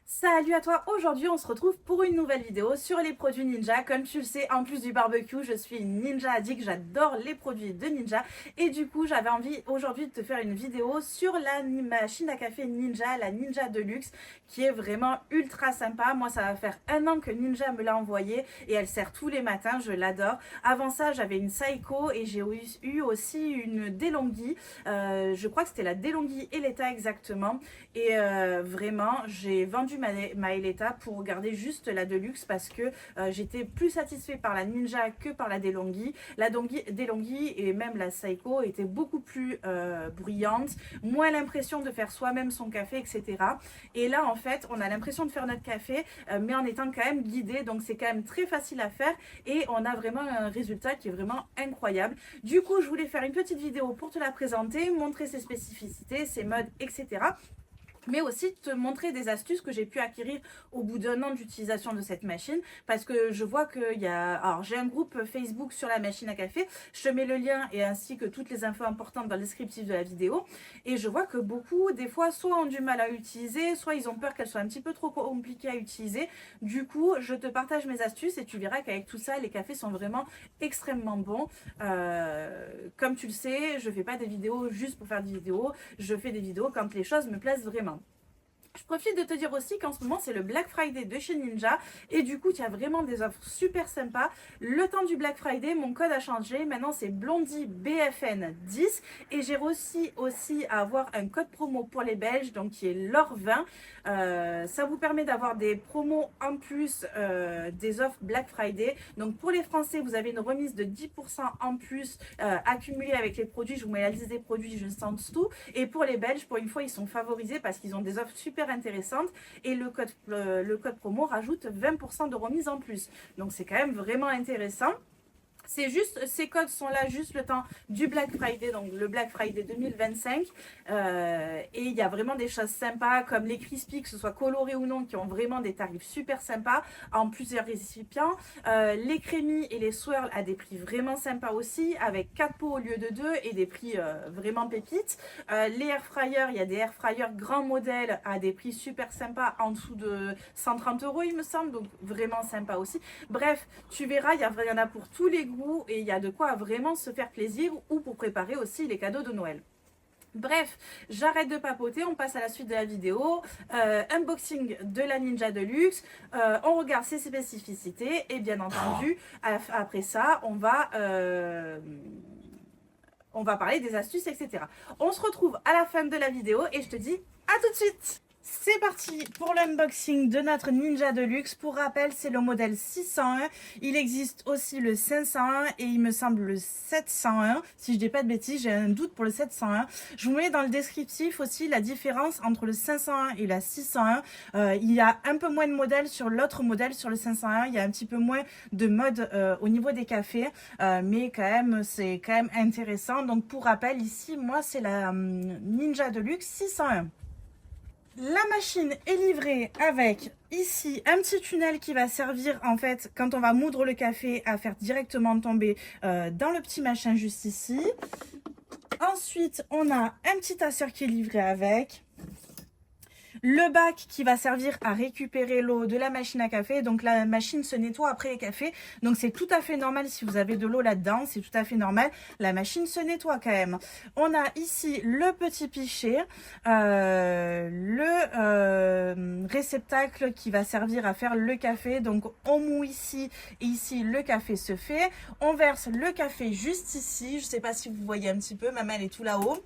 Salut à toi, aujourd'hui on se retrouve pour une nouvelle vidéo sur les produits Ninja. Comme tu le sais, en plus du barbecue, je suis une Ninja addict, j'adore les produits de Ninja. Et du coup, j'avais envie aujourd'hui de te faire une vidéo sur la machine à café Ninja, la Ninja Deluxe, qui est vraiment ultra sympa. Moi, ça va faire 1 an que Ninja me l'a envoyée et elle sert tous les matins, je l'adore. Avant ça, j'avais une Seiko et j'ai eu aussi une DeLonghi. Je crois que c'était la DeLonghi Eletta exactement. Et vraiment, j'ai vendu ma Eletta pour garder juste la Deluxe parce que j'étais plus satisfait par la Ninja que par la DeLonghi. La DeLonghi et même la Seiko étaient beaucoup plus bruyantes, moins l'impression de faire soi-même son café, etc. Et là, en fait, on a l'impression de faire notre café, mais en étant quand même guidé. Donc, c'est quand même très facile à faire et on a vraiment un résultat qui est vraiment incroyable. Du coup, je voulais faire une petite vidéo pour te la présenter, montrer ses spécificités, ses modes, etc., mais aussi te montrer des astuces que j'ai pu acquérir au bout d'1 an d'utilisation de cette machine, parce que je vois qu'il y a... Alors, j'ai un groupe Facebook sur la machine à café, je te mets le lien et ainsi que toutes les infos importantes dans le descriptif de la vidéo, et je vois que beaucoup, des fois, soit ont du mal à l'utiliser, soit ils ont peur qu'elle soit un petit peu trop compliquée à utiliser. Du coup, je te partage mes astuces et tu verras qu'avec tout ça, les cafés sont vraiment extrêmement bons. Comme tu le sais, je fais pas des vidéos juste pour faire des vidéos, je fais des vidéos quand les choses me plaisent vraiment. Je profite de te dire aussi qu'en ce moment c'est le Black Friday de chez Ninja et du coup il y a vraiment des offres super sympas. Le temps du Black Friday, mon code a changé, maintenant c'est Blondie BFN 10 et j'ai réussi aussi à avoir un code promo pour les Belges, donc qui est l'or 20. Ça vous permet d'avoir des promos en plus des offres Black Friday. Donc pour les Français, vous avez une remise de 10% en plus accumulée avec les produits. Je vous mets la liste des produits, je sens tout. Et pour les Belges, pour une fois, ils sont favorisés parce qu'ils ont des offres super intéressantes et le code promo rajoute 20% de remise en plus. Donc c'est quand même vraiment intéressant. C'est juste, ces codes sont là juste le temps du Black Friday, donc le Black Friday 2025. Et il y a vraiment des choses sympas comme les crispy, que ce soit colorés ou non, qui ont vraiment des tarifs super sympas en plusieurs récipients. Les crémis et les swirls à des prix vraiment sympas aussi, avec 4 pots au lieu de 2 et des prix vraiment pépites. Les air fryers, il y a des air fryers grands modèles à des prix super sympas en dessous de 130 euros, il me semble, donc vraiment sympa aussi. Bref, tu verras, il y en a pour tous les goûts et il y a de quoi vraiment se faire plaisir ou pour préparer aussi les cadeaux de Noël. Bref, j'arrête de papoter, on passe à la suite de la vidéo. Unboxing de la Ninja Deluxe, on regarde ses spécificités et bien entendu, après ça, on va parler des astuces, etc. On se retrouve à la fin de la vidéo et je te dis à tout de suite. C'est parti pour l'unboxing de notre Ninja Deluxe. Pour rappel, c'est le modèle 601. Il existe aussi le 501 et il me semble le 701. Si je dis pas de bêtises, j'ai un doute pour le 701. Je vous mets dans le descriptif aussi la différence entre le 501 et la 601. Il y a un peu moins de modèles sur l'autre modèle, sur le 501. Il y a un petit peu moins de mode au niveau des cafés. Mais quand même, c'est quand même intéressant. Donc pour rappel, ici, moi, c'est la Ninja Deluxe 601. La machine est livrée avec ici un petit tunnel qui va servir en fait quand on va moudre le café à faire directement tomber dans le petit machin juste ici. Ensuite, on a un petit tasseur qui est livré avec. Le bac qui va servir à récupérer l'eau de la machine à café. Donc la machine se nettoie après les cafés. Donc c'est tout à fait normal si vous avez de l'eau là-dedans. C'est tout à fait normal. La machine se nettoie quand même. On a ici le petit pichet. Le réceptacle qui va servir à faire le café. Donc on moue ici et ici le café se fait. On verse le café juste ici. Je ne sais pas si vous voyez un petit peu. Ma main elle est tout là-haut.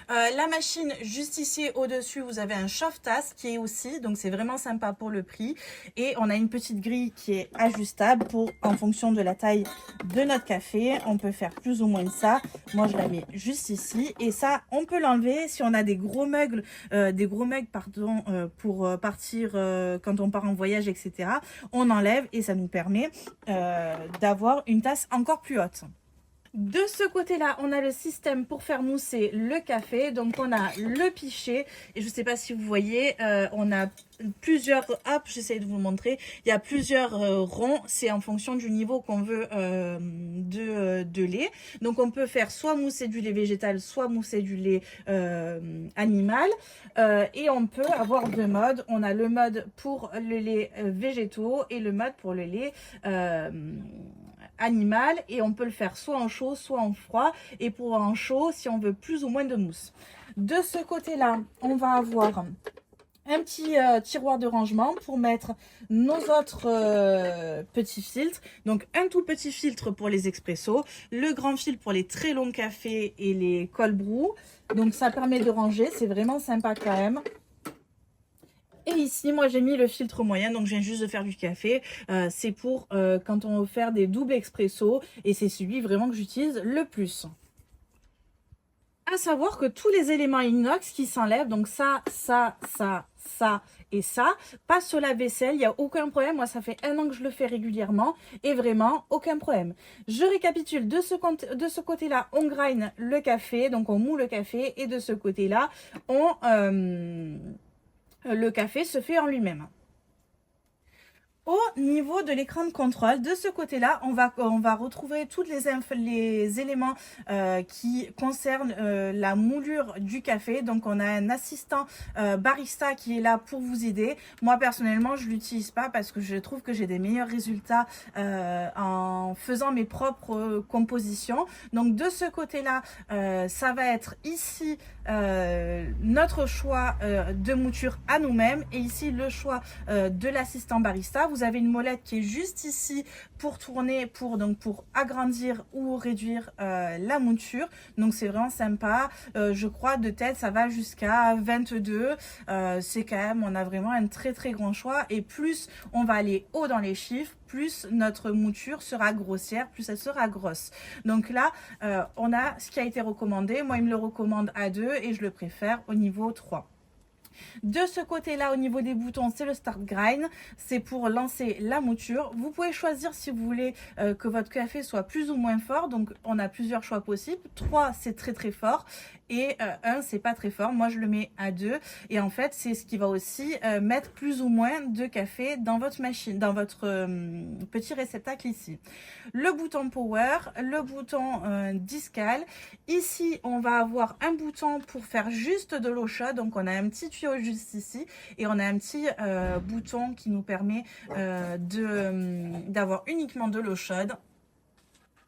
La machine juste ici au-dessus, vous avez un chauffe-tasse qui est aussi, donc c'est vraiment sympa pour le prix. Et on a une petite grille qui est ajustable pour, en fonction de la taille de notre café. On peut faire plus ou moins ça. Moi, je la mets juste ici. Et ça, on peut l'enlever si on a des gros mugs, pour partir quand on part en voyage, etc. On enlève et ça nous permet d'avoir une tasse encore plus haute. De ce côté-là, on a le système pour faire mousser le café. Donc, on a le pichet. Et je ne sais pas si vous voyez, on a plusieurs... Hop, j'essaie de vous montrer. Il y a plusieurs ronds. C'est en fonction du niveau qu'on veut de lait. Donc, on peut faire soit mousser du lait végétal, soit mousser du lait animal. Et on peut avoir deux modes. On a le mode pour le lait végétaux et le mode pour le lait animal, et on peut le faire soit en chaud soit en froid, et pour en chaud si on veut plus ou moins de mousse. De ce côté là on va avoir un petit tiroir de rangement pour mettre nos autres petits filtres. Donc un tout petit filtre pour les expressos, le grand filtre pour les très longs cafés et les cold brew. Donc ça permet de ranger, c'est vraiment sympa quand même. Et ici, moi, j'ai mis le filtre moyen, donc je viens juste de faire du café. C'est pour quand on veut faire des doubles expresso, et c'est celui vraiment que j'utilise le plus. À savoir que tous les éléments inox qui s'enlèvent, donc ça et ça, passent sur la vaisselle, il n'y a aucun problème. Moi, ça fait 1 an que je le fais régulièrement, et vraiment, aucun problème. Je récapitule, de ce côté-là, on grind le café, donc on moud le café, et de ce côté-là, le café se fait en lui-même. Au niveau de l'écran de contrôle, de ce côté-là, on va retrouver tous les éléments qui concernent la moulure du café. Donc, on a un assistant barista qui est là pour vous aider. Moi, personnellement, je ne l'utilise pas parce que je trouve que j'ai des meilleurs résultats en faisant mes propres compositions. Donc, de ce côté-là, ça va être ici notre choix de mouture à nous-mêmes, et ici le choix de l'assistant barista. Vous avez une molette qui est juste ici pour tourner, pour agrandir ou réduire la mouture. Donc c'est vraiment sympa. Je crois de tête ça va jusqu'à 22. C'est quand même, on a vraiment un très très grand choix, et plus on va aller haut dans les chiffres, plus notre mouture sera grossière, plus elle sera grosse. Donc là, on a ce qui a été recommandé. Moi, il me le recommande à 2 et je le préfère au niveau 3. De ce côté-là, au niveau des boutons, c'est le Start Grind. C'est pour lancer la mouture. Vous pouvez choisir si vous voulez que votre café soit plus ou moins fort. Donc, on a plusieurs choix possibles. 3, c'est très très fort. Et 1, c'est pas très fort. Moi, je le mets à 2. Et en fait, c'est ce qui va aussi mettre plus ou moins de café dans votre machine, dans votre petit réceptacle ici. Le bouton Power, le bouton Discal. Ici, on va avoir un bouton pour faire juste de l'eau chaude. Donc, on a un petit tuyau juste ici, et on a un petit bouton qui nous permet d'avoir uniquement de l'eau chaude.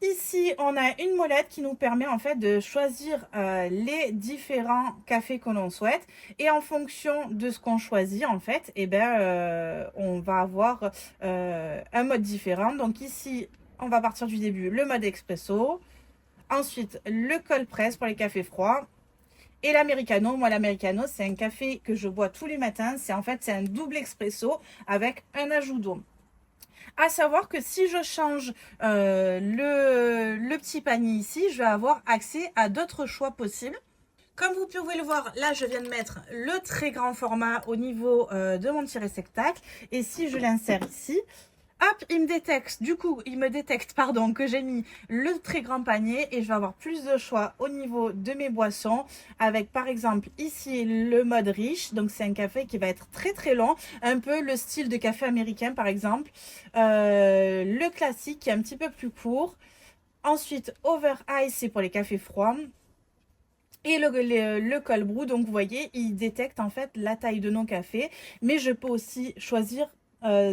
Ici, on a une molette qui nous permet en fait de choisir les différents cafés que l'on souhaite, et en fonction de ce qu'on choisit en fait, on va avoir un mode différent. Donc ici, on va partir du début, le mode expresso, ensuite le cold press pour les cafés froids, et l'americano. Moi, l'americano, c'est un café que je bois tous les matins. C'est un double expresso avec un ajout d'eau. À savoir que si je change le petit panier ici, je vais avoir accès à d'autres choix possibles. Comme vous pouvez le voir, là, je viens de mettre le très grand format au niveau de mon petit réceptacle. Et si je l'insère ici, hop, il me détecte que j'ai mis le très grand panier, et je vais avoir plus de choix au niveau de mes boissons, avec par exemple ici le mode riche. Donc c'est un café qui va être très très long, un peu le style de café américain par exemple. Le classique qui est un petit peu plus court. Ensuite over ice, c'est pour les cafés froids. Et le cold brew, donc vous voyez, il détecte en fait la taille de nos cafés, mais je peux aussi choisir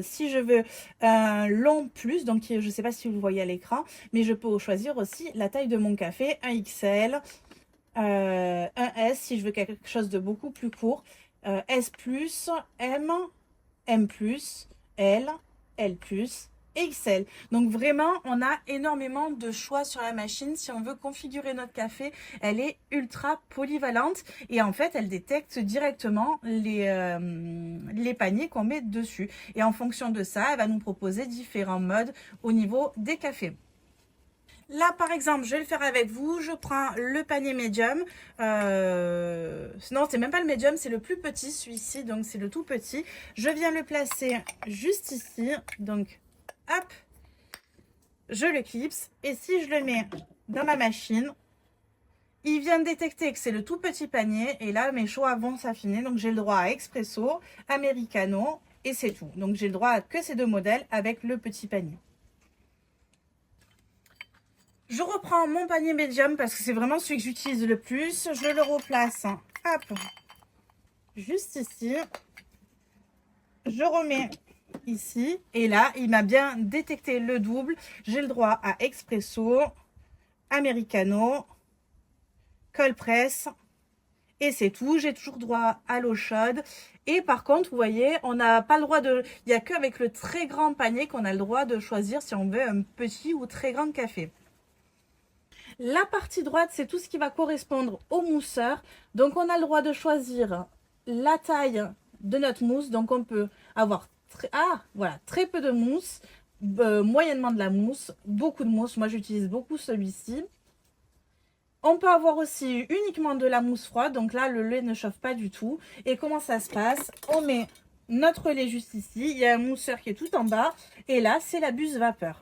si je veux un long plus, donc je ne sais pas si vous le voyez à l'écran, mais je peux choisir aussi la taille de mon café, un XL, un S si je veux quelque chose de beaucoup plus court, S+, M, M+, L, L+, XL. Donc vraiment, on a énormément de choix sur la machine. Si on veut configurer notre café, elle est ultra polyvalente, et en fait, elle détecte directement les paniers qu'on met dessus. Et en fonction de ça, elle va nous proposer différents modes au niveau des cafés. Là, par exemple, je vais le faire avec vous. Je prends le panier médium. Non, c'est même pas le médium, c'est le plus petit, celui-ci. Donc, c'est le tout petit. Je viens le placer juste ici. Donc, hop, je le clipse. Et si je le mets dans ma machine. Il vient de détecter que c'est le tout petit panier et là mes choix vont s'affiner. Donc j'ai le droit à expresso, americano et c'est tout. Donc j'ai le droit à que ces deux modèles avec le petit panier. Je reprends mon panier médium parce que c'est vraiment celui que j'utilise le plus. Je le replace, hop, juste ici. Je remets ici et là il m'a bien détecté le double. J'ai le droit à expresso, americano, cold press et c'est tout. J'ai toujours droit à l'eau chaude et par contre vous voyez on n'a pas le droit de, il n'y a qu'avec le très grand panier qu'on a le droit de choisir si on veut un petit ou très grand café. La partie droite c'est tout ce qui va correspondre au mousseur, donc on a le droit de choisir la taille de notre mousse. Donc on peut avoir très peu de mousse, moyennement de la mousse, beaucoup de mousse. Moi j'utilise beaucoup celui-ci. On peut avoir aussi uniquement de la mousse froide, donc là le lait ne chauffe pas du tout. Et comment ça se passe? On met notre lait juste ici, il y a un mousseur qui est tout en bas et là c'est la buse vapeur.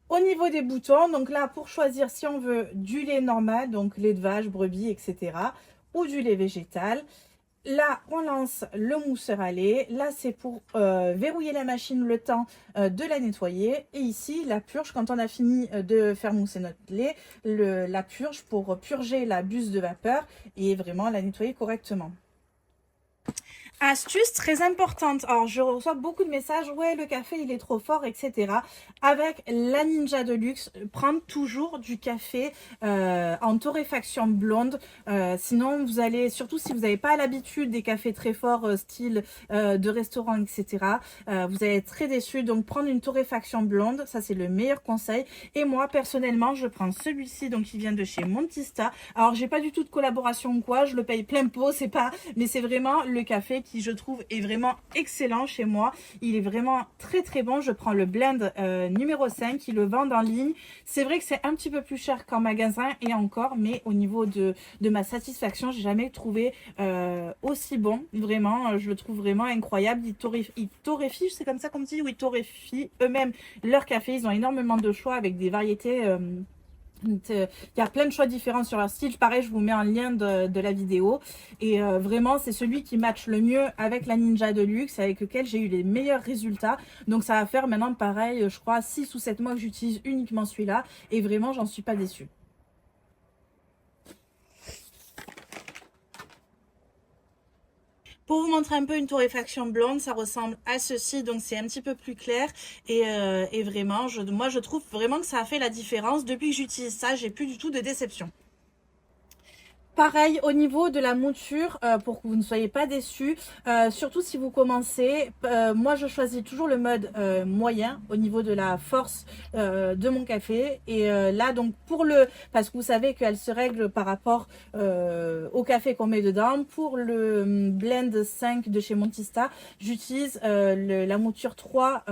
Au niveau des boutons, donc là pour choisir si on veut du lait normal, donc lait de vache, brebis, etc. ou du lait végétal. Là, on lance le mousseur à lait. Là, c'est pour verrouiller la machine le temps de la nettoyer. Et ici, la purge, quand on a fini de faire mousser notre lait, la purge pour purger la buse de vapeur et vraiment la nettoyer correctement. Astuce très importante. Alors, je reçois beaucoup de messages. Ouais, le café, il est trop fort, etc. Avec la Ninja Deluxe, prendre toujours du café en torréfaction blonde. Sinon, vous allez, surtout si vous n'avez pas l'habitude des cafés très forts, style de restaurant, etc. Vous allez être très déçu. Donc, prendre une torréfaction blonde, ça, c'est le meilleur conseil. Et moi, personnellement, je prends celui-ci, donc il vient de chez Montista. Alors, j'ai pas du tout de collaboration ou quoi. Je le paye plein pot, c'est pas, mais c'est vraiment le café qui je trouve est vraiment excellent chez moi. Il est vraiment très très bon. Je prends le blend numéro 5 qui le vendent en ligne. C'est vrai que c'est un petit peu plus cher qu'en magasin et encore, mais au niveau de ma satisfaction, j'ai jamais trouvé aussi bon. Vraiment, je le trouve vraiment incroyable. Ils torréfient, c'est comme ça qu'on dit, ou ils torréfient eux-mêmes leur café. Ils ont énormément de choix avec des variétés. Il y a plein de choix différents sur leur style. Pareil, je vous mets un lien de la vidéo. Et vraiment, c'est celui qui match le mieux avec la Ninja Deluxe, avec lequel j'ai eu les meilleurs résultats. Donc ça va faire maintenant pareil, je crois 6 ou 7 mois que j'utilise uniquement celui-là. Et vraiment, j'en suis pas déçue. Pour vous montrer un peu une torréfaction blonde, ça ressemble à ceci, donc c'est un petit peu plus clair et vraiment, moi je trouve vraiment que ça a fait la différence. Depuis que j'utilise ça, j'ai plus du tout de déception. Pareil au niveau de la mouture, pour que vous ne soyez pas déçus, surtout si vous commencez, moi je choisis toujours le mode moyen au niveau de la force de mon café. Et là donc parce que vous savez qu'elle se règle par rapport au café qu'on met dedans. Pour le blend 5 de chez Montista, j'utilise la mouture 3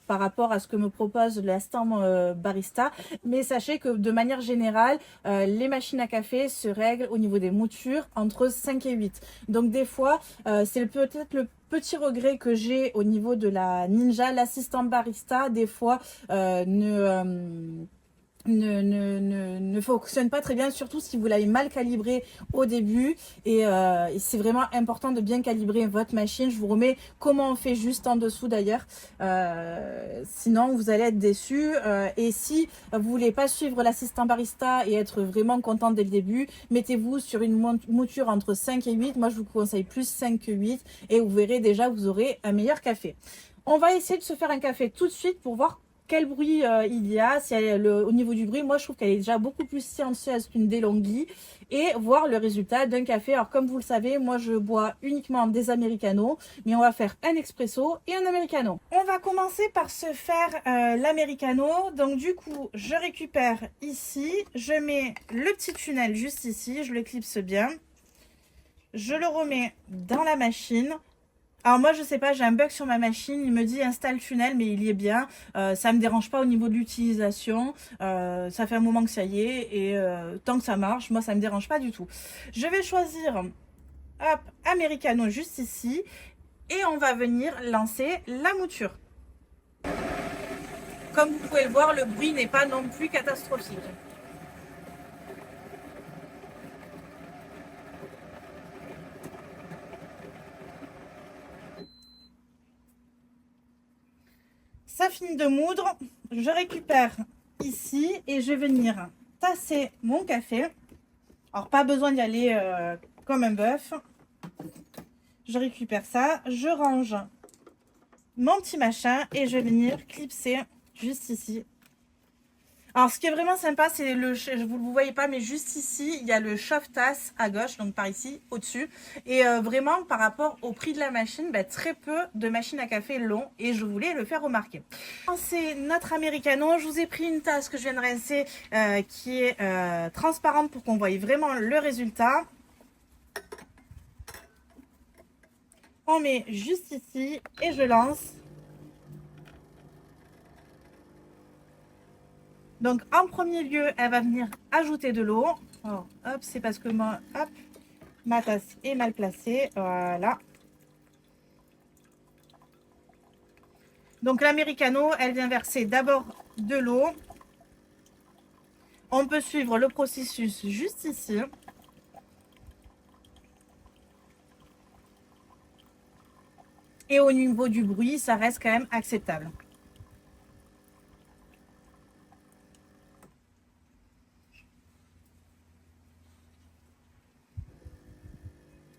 par rapport à ce que me propose l'instant barista. Mais sachez que de manière générale, les machines à café se règlent au niveau des moutures entre 5 et 8. Donc des fois, c'est peut-être le petit regret que j'ai au niveau de la Ninja, l'assistant barista, des fois ne fonctionne pas très bien, surtout si vous l'avez mal calibré au début. Et c'est vraiment important de bien calibrer votre machine. Je vous remets comment on fait juste en dessous d'ailleurs. Sinon vous allez être déçus. Et si vous voulez pas suivre l'assistant barista et être vraiment content dès le début, mettez-vous sur une mouture entre 5 et 8. Moi je vous conseille plus 5 que 8 et vous verrez déjà vous aurez un meilleur café. On va essayer de se faire un café tout de suite pour voir quel bruit il y a. Si au niveau du bruit, moi je trouve qu'elle est déjà beaucoup plus silencieuse qu'une DeLonghi, et voir le résultat d'un café. Alors comme vous le savez, moi je bois uniquement des americanos, mais on va faire un expresso et un americano. On va commencer par se faire l'americano. Donc du coup je récupère ici, je mets le petit tunnel juste ici, je le clipse bien, je le remets dans la machine. Alors moi je sais pas, j'ai un bug sur ma machine, il me dit installe tunnel, mais il y est bien, ça me dérange pas au niveau de l'utilisation, ça fait un moment que ça y est, et tant que ça marche, moi ça me dérange pas du tout. Je vais choisir, hop, americano juste ici, et on va venir lancer la mouture. Comme vous pouvez le voir, le bruit n'est pas non plus catastrophique. Ça finit de moudre, je récupère ici et je vais venir tasser mon café. Alors pas besoin d'y aller comme un bœuf. Je récupère ça, je range mon petit machin et je vais venir clipser juste ici. Alors ce qui est vraiment sympa, c'est vous ne voyez pas, mais juste ici, il y a le chauffe-tasse à gauche, donc par ici, au-dessus. Et vraiment, par rapport au prix de la machine, très peu de machines à café l'ont et je voulais le faire remarquer. C'est notre americano. Je vous ai pris une tasse que je viens de rincer qui est transparente pour qu'on voie vraiment le résultat. On met juste ici et je lance. Donc en premier lieu, elle va venir ajouter de l'eau. Oh, hop, c'est parce que ma tasse est mal placée. Voilà. Donc l'americano, elle vient verser d'abord de l'eau. On peut suivre le processus juste ici. Et au niveau du bruit, ça reste quand même acceptable.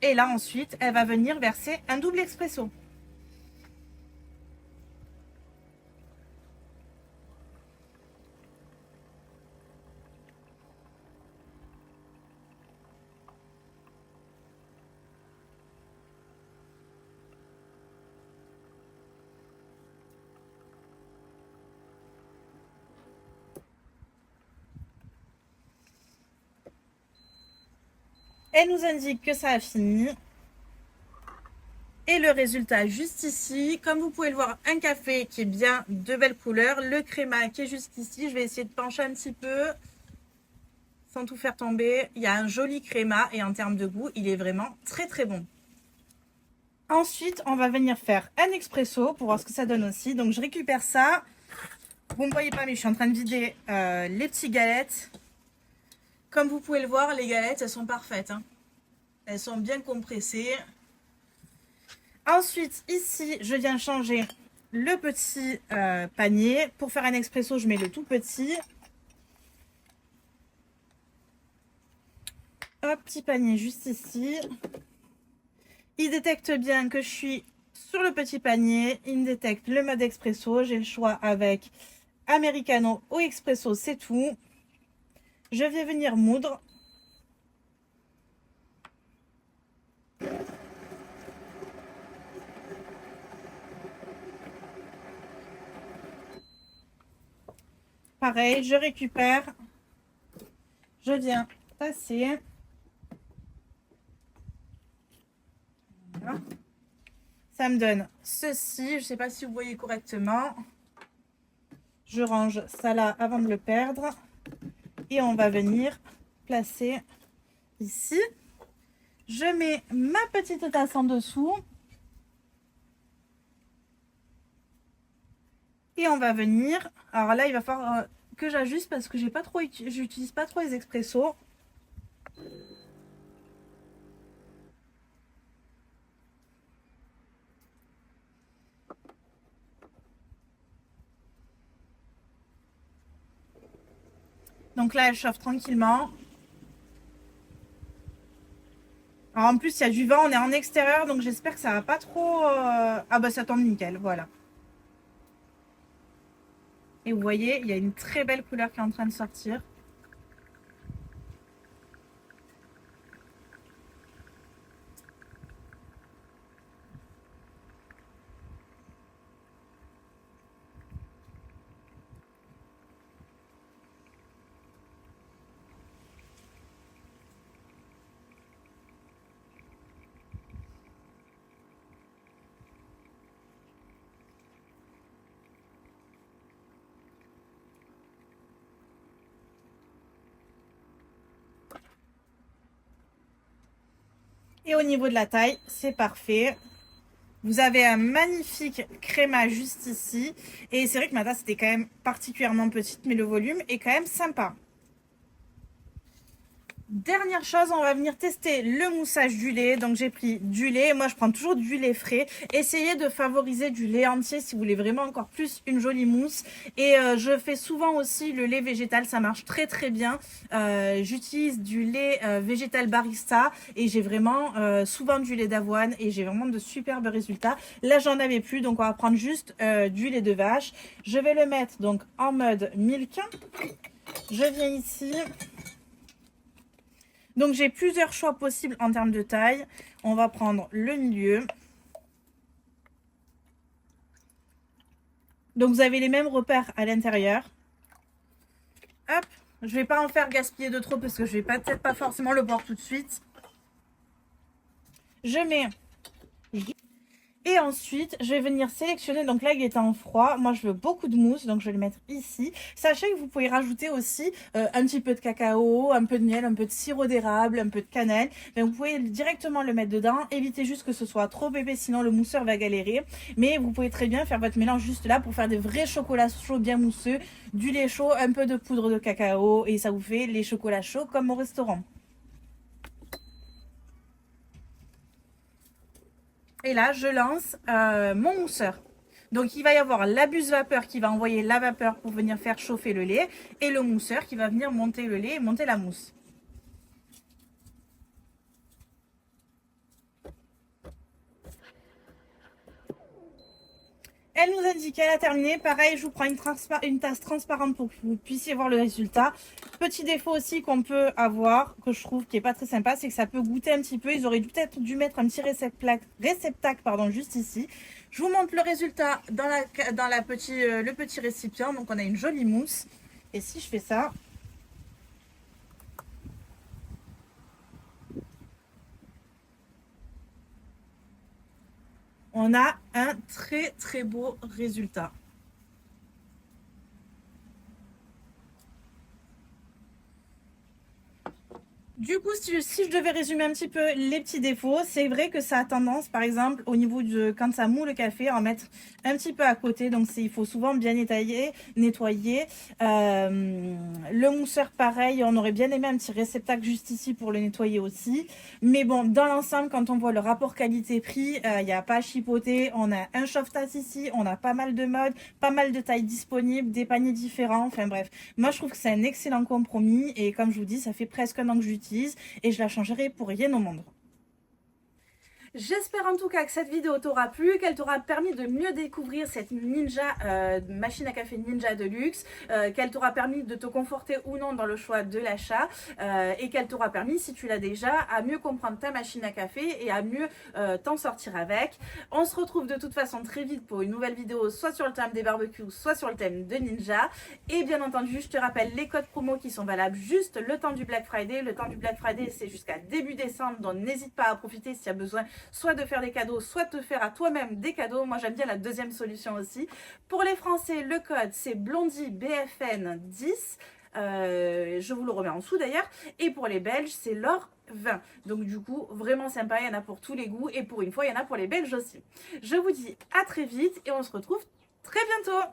Et là, ensuite, elle va venir verser un double expresso. Elle nous indique que ça a fini. Et le résultat juste ici, comme vous pouvez le voir, un café qui est bien de belle couleur, le créma qui est juste ici. Je vais essayer de pencher un petit peu sans tout faire tomber. Il y a un joli créma et en termes de goût, il est vraiment très très bon. Ensuite, on va venir faire un expresso pour voir ce que ça donne aussi. Donc je récupère ça. Vous ne me voyez pas, mais je suis en train de vider les petites galettes. Comme vous pouvez le voir, les galettes, elles sont parfaites, hein. Elles sont bien compressées. Ensuite, ici, je viens changer le petit panier. Pour faire un expresso, je mets le tout petit. Hop, petit panier juste ici. Il détecte bien que je suis sur le petit panier. Il me détecte le mode expresso. J'ai le choix avec americano ou expresso, c'est tout. Je vais venir moudre. Pareil, je récupère. Je viens tasser. Voilà. Ça me donne ceci. Je ne sais pas si vous voyez correctement. Je range ça là avant de le perdre. Et on va venir placer ici. Je mets ma petite tasse en dessous. Et on va venir. Alors là, il va falloir que j'ajuste parce que j'utilise pas trop les expressos. Donc là, elle chauffe tranquillement. Alors en plus, il y a du vent, on est en extérieur, donc j'espère que ça va pas trop... Ah bah ça tombe nickel, voilà. Et vous voyez, il y a une très belle couleur qui est en train de sortir. Et au niveau de la taille, c'est parfait. Vous avez un magnifique créma juste ici. Et c'est vrai que ma tasse était quand même particulièrement petite, mais le volume est quand même sympa. Dernière chose, on va venir tester le moussage du lait. Donc j'ai pris du lait, moi je prends toujours du lait frais. Essayez de favoriser du lait entier si vous voulez vraiment encore plus une jolie mousse. Et je fais souvent aussi le lait végétal, ça marche très très bien. J'utilise du lait végétal barista et j'ai vraiment souvent du lait d'avoine et j'ai vraiment de superbes résultats. Là j'en avais plus, donc on va prendre juste du lait de vache. Je vais le mettre donc en mode milk. Je viens ici. Donc j'ai plusieurs choix possibles en termes de taille. On va prendre le milieu. Donc vous avez les mêmes repères à l'intérieur. Hop, je vais pas en faire gaspiller de trop parce que je vais peut-être pas forcément le boire tout de suite. Je mets... Et ensuite, je vais venir sélectionner, donc là il est en froid, moi je veux beaucoup de mousse, donc je vais le mettre ici. Sachez que vous pouvez rajouter aussi un petit peu de cacao, un peu de miel, un peu de sirop d'érable, un peu de cannelle. Mais vous pouvez directement le mettre dedans, évitez juste que ce soit trop épais, sinon le mousseur va galérer. Mais vous pouvez très bien faire votre mélange juste là pour faire des vrais chocolats chauds bien mousseux, du lait chaud, un peu de poudre de cacao et ça vous fait les chocolats chauds comme au restaurant. Et là, je lance mon mousseur. Donc, il va y avoir la buse vapeur qui va envoyer la vapeur pour venir faire chauffer le lait et le mousseur qui va venir monter le lait et monter la mousse. Elle nous indique qu'elle a terminé. Pareil, je vous prends une tasse transparente pour que vous puissiez voir le résultat. Petit défaut aussi qu'on peut avoir, que je trouve qui est pas très sympa, c'est que ça peut goûter un petit peu. Ils auraient peut-être dû mettre un petit réceptacle juste ici. Je vous montre le résultat dans le petit récipient. Donc on a une jolie mousse. Et si je fais ça, on a un très très beau résultat. Du coup, si je devais résumer un petit peu les petits défauts, c'est vrai que ça a tendance, par exemple, au niveau de quand ça moule le café, à en mettre un petit peu à côté. Donc, il faut souvent bien nettoyer. Le mousseur, pareil, on aurait bien aimé un petit réceptacle juste ici pour le nettoyer aussi. Mais bon, dans l'ensemble, quand on voit le rapport qualité-prix, il n'y a pas à chipoter. On a un chauffe-tasse ici, on a pas mal de modes, pas mal de tailles disponibles, des paniers différents. Enfin bref, moi je trouve que c'est un excellent compromis et comme je vous dis, ça fait presque un an que j'utilise et je la changerai pour rien au monde. J'espère en tout cas que cette vidéo t'aura plu, qu'elle t'aura permis de mieux découvrir cette machine à café Ninja de luxe, qu'elle t'aura permis de te conforter ou non dans le choix de l'achat et qu'elle t'aura permis, si tu l'as déjà, à mieux comprendre ta machine à café et à mieux t'en sortir avec. On se retrouve de toute façon très vite pour une nouvelle vidéo, soit sur le thème des barbecues, soit sur le thème de Ninja. Et bien entendu, je te rappelle les codes promo qui sont valables juste le temps du Black Friday. Le temps du Black Friday, c'est jusqu'à début décembre, donc n'hésite pas à profiter s'il y a besoin soit de faire des cadeaux, soit de faire à toi-même des cadeaux. Moi, j'aime bien la deuxième solution aussi. Pour les Français, le code, c'est Blondie BFN 10. Je vous le remets en dessous d'ailleurs. Et pour les Belges, c'est l'or 20. Donc du coup, vraiment sympa, il y en a pour tous les goûts. Et pour une fois, il y en a pour les Belges aussi. Je vous dis à très vite et on se retrouve très bientôt.